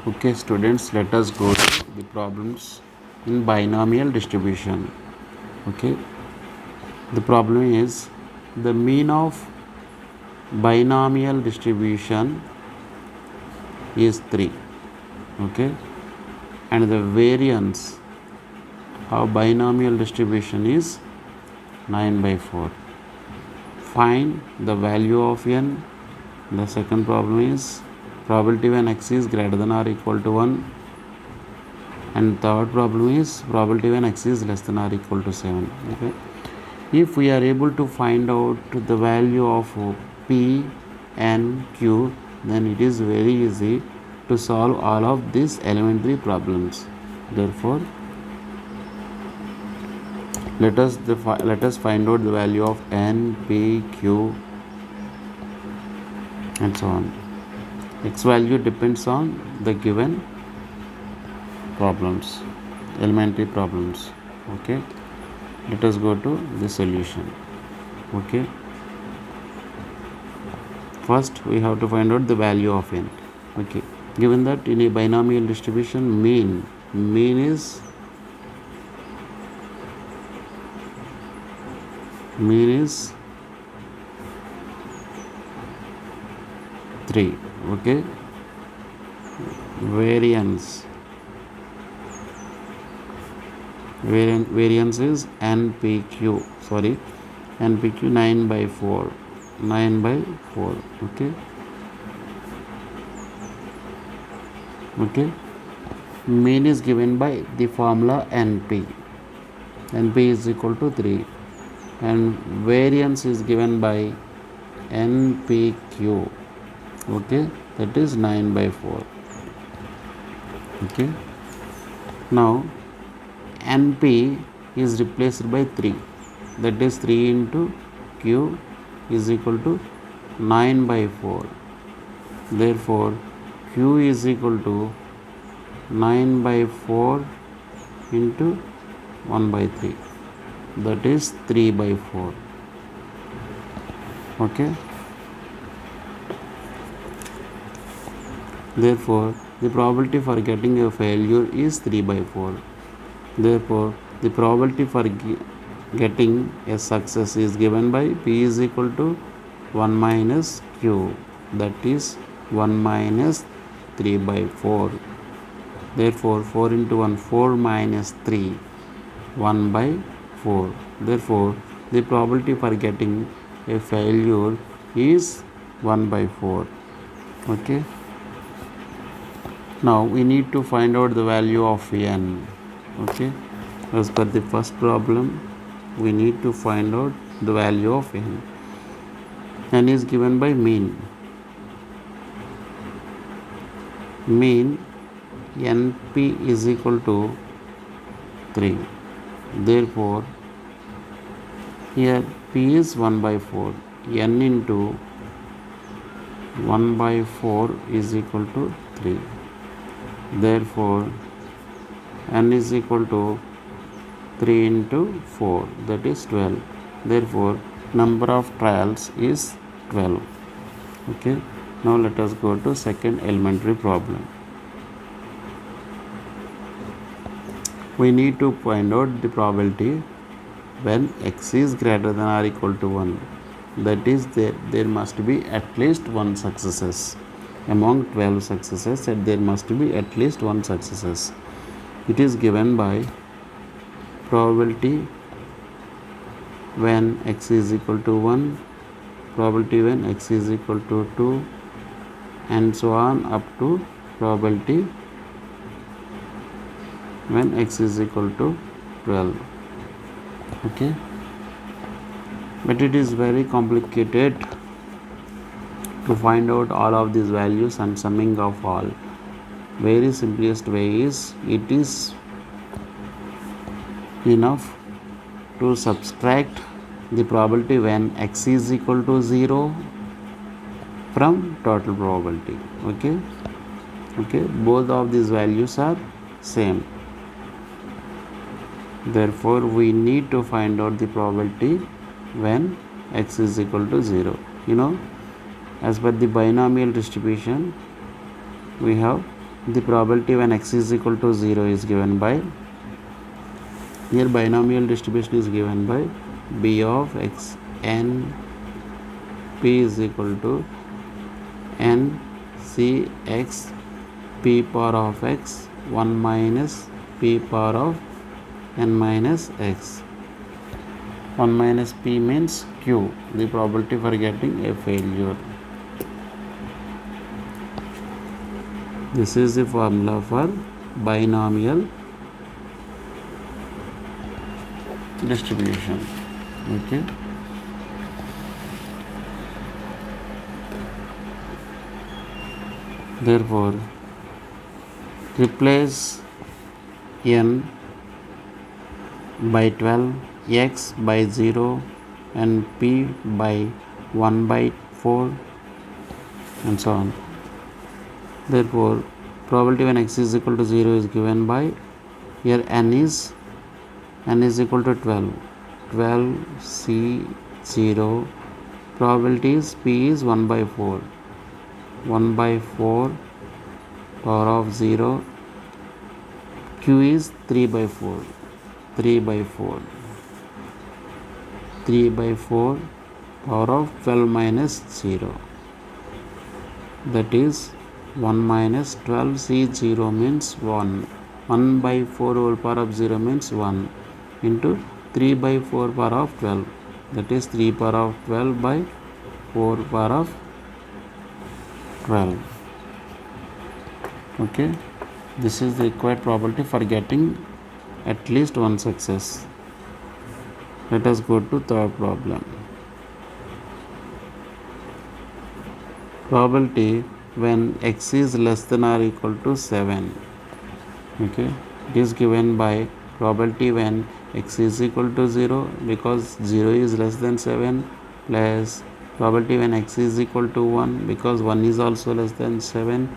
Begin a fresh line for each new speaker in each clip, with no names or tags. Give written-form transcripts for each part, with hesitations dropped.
Okay, students, let us go to the problems in binomial distribution. Okay, the problem is the mean of binomial distribution is 3. Okay, and the variance of binomial distribution is 9/4. Find the value of n. The second problem is probability when x is greater than or equal to 1, and third problem is probability when x is less than or equal to 7. Okay, if we are able to find out the value of p and q, then it is very easy to solve all of these elementary problems. Therefore, let us find out the value of n, p, q, and so on. X value depends on the given problems, elementary problems. Okay, let us go to the solution. Okay, first we have to find out the value of n. Okay, given that in a binomial distribution, mean is 3. Okay, variance is npq, sorry, npq 9/4. Okay, mean is given by the formula np is equal to 3, and variance is given by npq. Okay, that is 9/4. Okay, now np is replaced by 3, that is 3 into q is equal to 9/4. Therefore, q is equal to 9/4 into 1/3, that is 3/4. Okay, therefore the probability for getting a failure is 3/4. Therefore, the probability for getting a success is given by p is equal to 1 minus q, that is 1 minus 3/4. Therefore, 4 into 1, 4 minus 3, 1/4. Therefore, the probability for getting a failure is 1/4. Okay, now we need to find out the value of n. Okay, as per the first problem, we need to find out the value of n. N is given by mean np is equal to 3. Therefore, here p is 1/4. n into 1/4 is equal to 3. Therefore, n is equal to 3 into 4, that is 12. Therefore, number of trials is 12. Okay, now let us go to second elementary problem. We need to find out the probability when x is greater than or equal to 1. That is, there must be at least one successes. Among 12 successes, there must be at least one successes. It is given by probability when x is equal to 1, probability when x is equal to 2, and so on up to probability when x is equal to 12. Okay, but it is very complicated to find out all of these values and summing of all. Very simplest way is, it is enough to subtract the probability when x is equal to 0 from total probability. Okay, both of these values are same. Therefore, we need to find out the probability when x is equal to 0. As per the binomial distribution, we have the probability when x is equal to 0 is given by, here binomial distribution is given by b of x n p is equal to n c x p power of x 1 minus p power of n minus x. 1 minus p means q, the probability for getting a failure. This is the formula for binomial distribution. Okay. Therefore, replace n by 12, x by 0 and p by 1 by 4 and so on. Therefore, probability when x is equal to 0 is given by, here n is equal to 12. 12 c 0. Probability is p is 1 by 4. 1 by 4 power of 0. Q is 3 by 4. 3 by 4. 3 by 4 power of 12 minus 0. That is 1 minus 12 c 0 means 1. 1 by 4 whole power of 0 means 1 into 3 by 4 power of 12. That is 3 power of 12 by 4 power of 12. Okay. This is the required probability for getting at least one success. Let us go to third problem. Probability when x is less than or equal to 7. Okay. It is given by probability when x is equal to 0 because 0 is less than 7 plus probability when x is equal to 1 because 1 is also less than 7.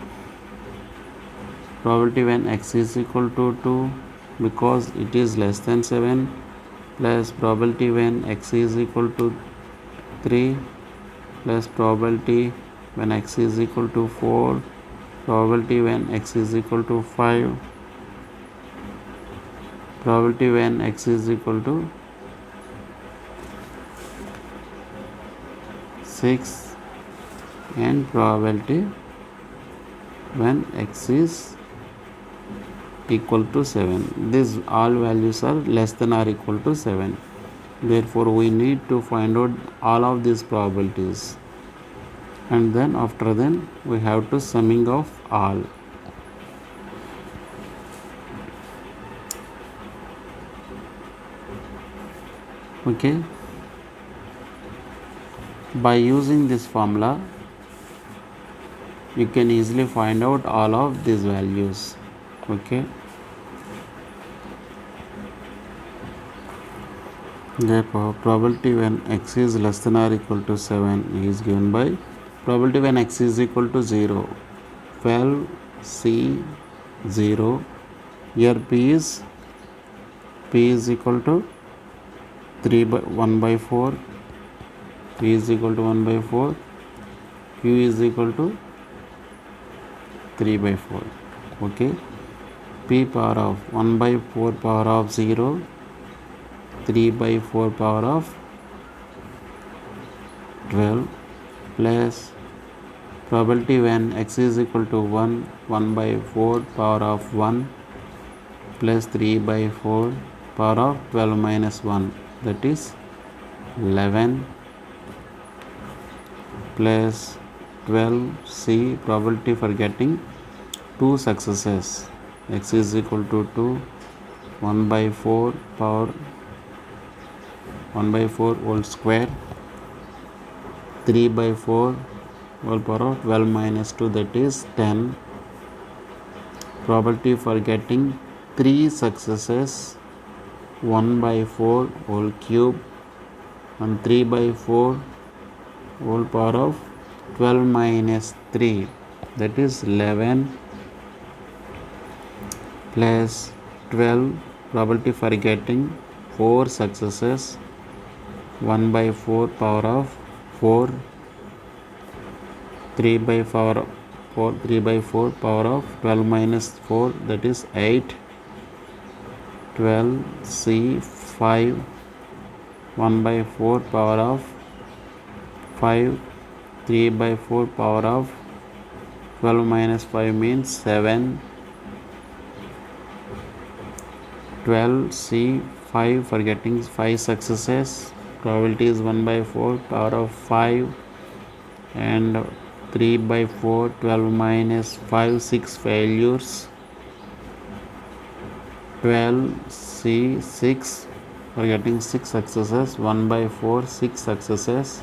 Probability when x is equal to 2 because it is less than 7 plus probability when x is equal to 3 plus probability when x is equal to 4, probability when x is equal to 5, probability when x is equal to 6 and probability when x is equal to 7. These all values are less than or equal to 7. Therefore, we need to find out all of these probabilities and then after then we have to summing of all. Okay. By using this formula, you can easily find out all of these values. Okay. Therefore, probability when x is less than or equal to 7 is given by probability when x is equal to 0. 12 c 0. Here p is equal to 3 by 1 by 4. P is equal to 1 by 4. Q is equal to 3 by 4. Okay. P power of 1 by 4 power of 0. 3 by 4 power of 12 plus probability when x is equal to 1, 1 by 4 power of 1 plus 3 by 4 power of 12 minus 1, that is 11 plus 12c, probability for getting 2 successes. X is equal to 2, 1 by 4 power 1 by 4 whole square, 3 by 4 whole power of 12 minus 2, that is 10. Probability for getting 3 successes, 1 by 4 whole cube and 3 by 4 whole power of 12 minus 3, that is 11 plus 12, probability for getting 4 successes, 1 by 4 power of 4, 3 by 4 4, 3 by 4 power of 12 minus 4, that is 8. 12C5, 1 by 4 power of 5, 3 by 4 power of 12 minus 5 means 7. 12C5, for getting 5 successes, probability is 1 by 4 power of 5, and 3 by 4, 12 minus 5, 6 failures. 12C6, for getting 6 successes, 1 by 4, 6 successes.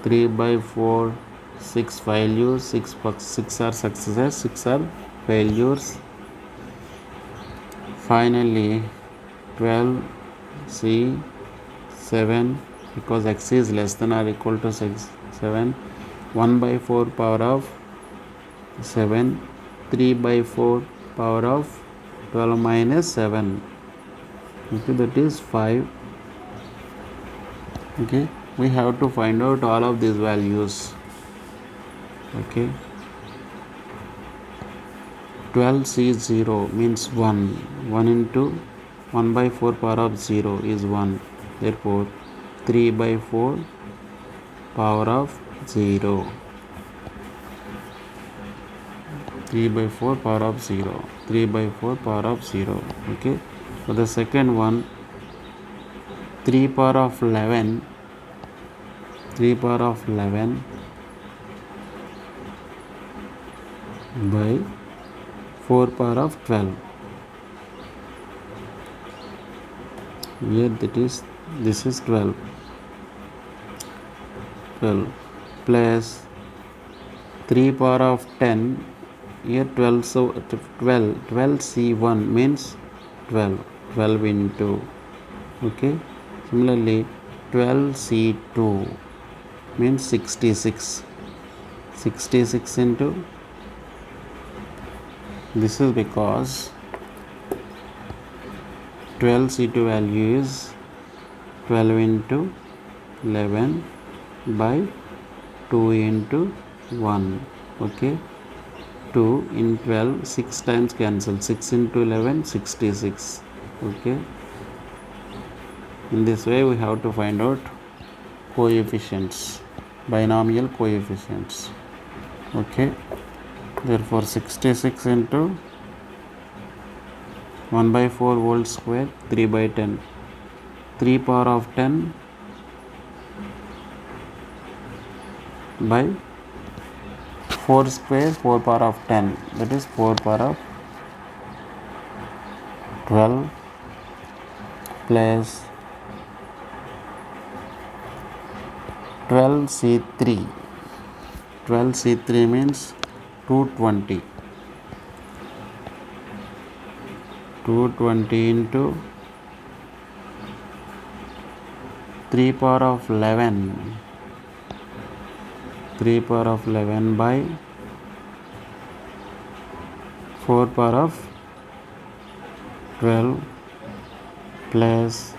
3 by 4, 6 failures, 6 are successes, 6 are failures. Finally 12C7, because x is less than or equal to 7, 1 by 4 power of 7, 3 by 4 power of 12 minus 7, okay, that is 5. Okay, we have to find out all of these values. Okay, 12C0 means 1. 1 into 1 by 4 power of 0 is 1. Therefore 3 by 4 power of 0. 3 by 4 power of 0. 3 by 4 power of 0. Okay. For the second one, 3 power of 11. 3 power of 11 by 4 power of 12. Here this is 12. 12 plus 3 power of 10. Here 12, so 12C1 means 12 into, okay. Similarly 12C2 means 66 into, this is because 12C2 value is 12 into 11 by 2 into 1, okay. 2 in 12, 6 times cancel, 6 into 11, 66, okay. In this way we have to find out coefficients, binomial coefficients, okay. Therefore 66 into 1 by 4 whole square, 3 by 10, 3 power of 10 by 4 square, 4 power of 10, that is 4 power of 12 plus 12C3. 12C3 means 220. 220 into 3 power of 11. 3 power of 11 by 4 power of 12 plus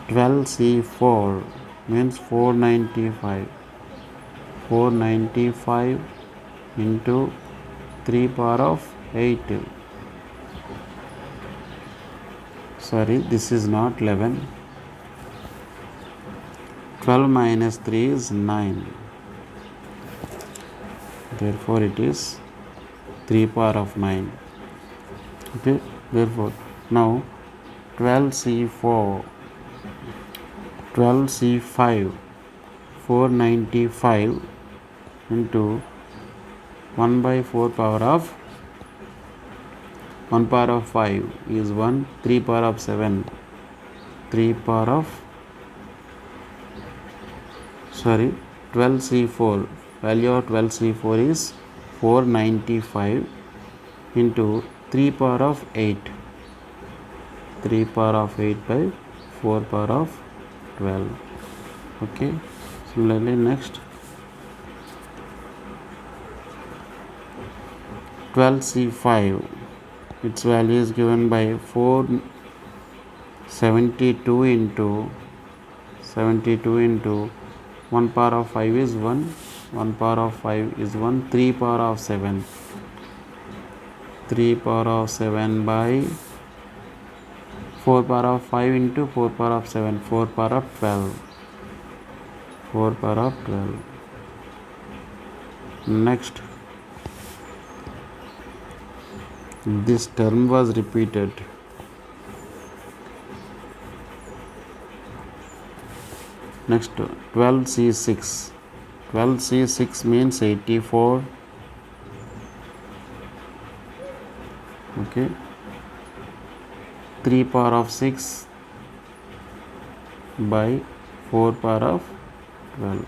12C4 means 495. 495 into 3 power of 8. Sorry, this is not 11. 12 minus 3 is 9. Therefore it is 3 power of 9. Okay. Therefore now 12C4, 12C5, 495 into 1 by 4 power of 1 power of 5 is 1, 3 power of 7, 3 power of 12C4, value of 12C4 is 495 into 3 power of 8, 3 power of 8 by 4 power of 12, okay. Similarly next 12C5, its value is given by 472 into 1 power of 5 is 1, 1 power of 5 is 1. 3 power of 7, 3 power of 7 by 4 power of 5 into 4 power of 7, 4 power of 12, 4 power of 12. Next, this term was repeated. Next, 12C6. 12C6 means 84. Okay. 3 power of 6 by 4 power of 12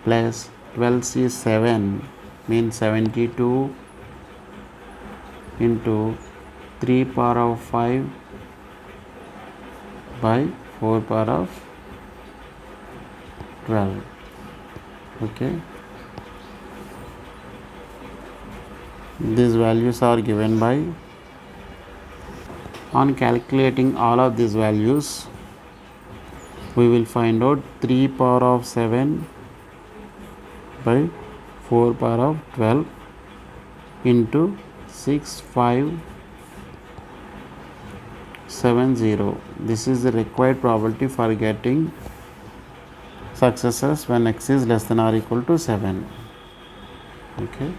plus 12C7 means 72 into 3 power of 5 by 4 power of 12. Okay, these values are given by. On calculating all of these values, we will find out 3 power of 7 by 4 power of 12 into 6570. This is the required probability for getting successes when x is less than or equal to 7. Okay.